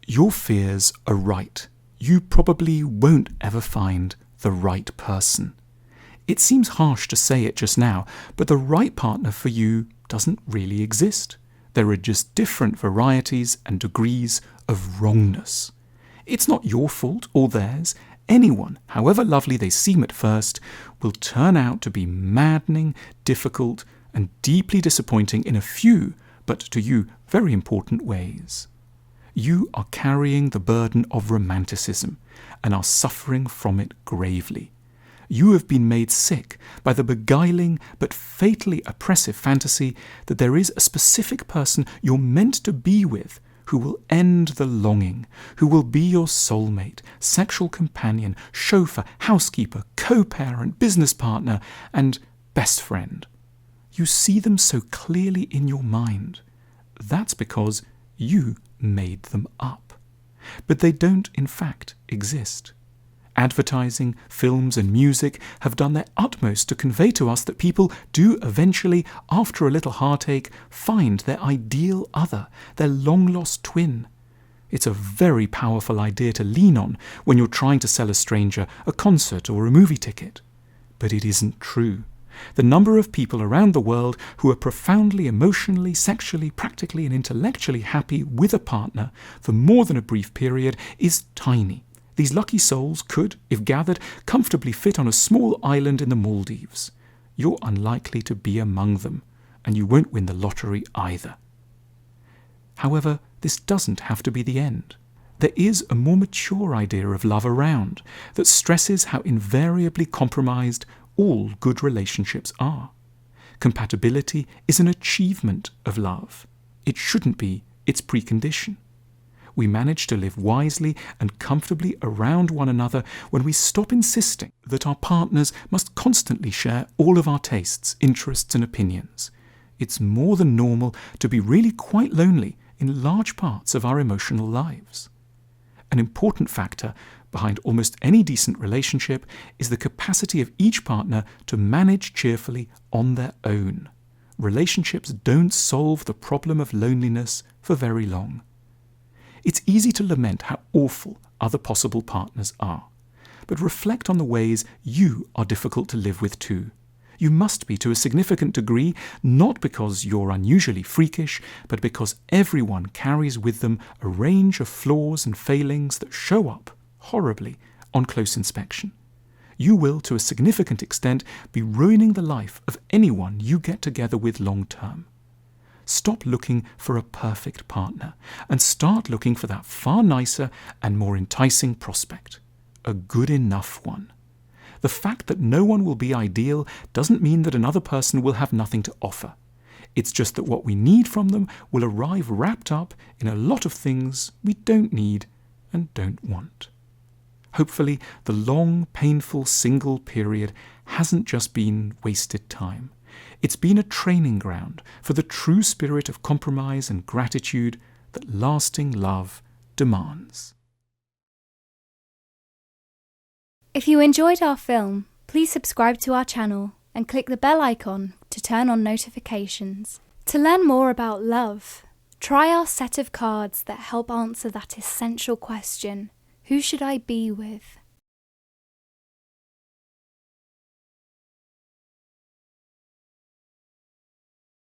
Your fears are right. You probably won't ever find the right person. It seems harsh to say it just now, but the right partner for you doesn't really exist. There are just different varieties and degrees of wrongness. It's not your fault or theirs. Anyone, however lovely they seem at first, will turn out to be maddening, difficult, and deeply disappointing in a few, but to you very important ways. You are carrying the burden of romanticism and are suffering from it gravely. You have been made sick by the beguiling but fatally oppressive fantasy that there is a specific person you're meant to be with who will end the longing, who will be your soulmate, sexual companion, chauffeur, housekeeper, co-parent, business partner, and best friend. You see them so clearly in your mind. That's because you made them up. But they don't, in fact, exist. Advertising, films and music have done their utmost to convey to us that people do eventually, after a little heartache, find their ideal other, their long-lost twin. It's a very powerful idea to lean on when you're trying to sell a stranger a concert or a movie ticket. But it isn't true. The number of people around the world who are profoundly emotionally, sexually, practically and intellectually happy with a partner for more than a brief period is tiny. These lucky souls could, if gathered, comfortably fit on a small island in the Maldives. You're unlikely to be among them, and you won't win the lottery either. However, this doesn't have to be the end. There is a more mature idea of love around that stresses how invariably compromised all good relationships are. Compatibility is an achievement of love. It shouldn't be its precondition. We manage to live wisely and comfortably around one another when we stop insisting that our partners must constantly share all of our tastes, interests and opinions. It's more than normal to be really quite lonely in large parts of our emotional lives. An important factor behind almost any decent relationship is the capacity of each partner to manage cheerfully on their own. Relationships don't solve the problem of loneliness for very long. It's easy to lament how awful other possible partners are, but reflect on the ways you are difficult to live with too. You must be to a significant degree, not because you're unusually freakish, but because everyone carries with them a range of flaws and failings that show up horribly on close inspection. You will, to a significant extent, be ruining the life of anyone you get together with long term. Stop looking for a perfect partner and start looking for that far nicer and more enticing prospect, a good enough one. The fact that no one will be ideal doesn't mean that another person will have nothing to offer. It's just that what we need from them will arrive wrapped up in a lot of things we don't need and don't want. Hopefully, the long, painful single period hasn't just been wasted time. It's been a training ground for the true spirit of compromise and gratitude that lasting love demands. If you enjoyed our film, please subscribe to our channel and click the bell icon to turn on notifications. To learn more about love, try our set of cards that help answer that essential question: who should I be with?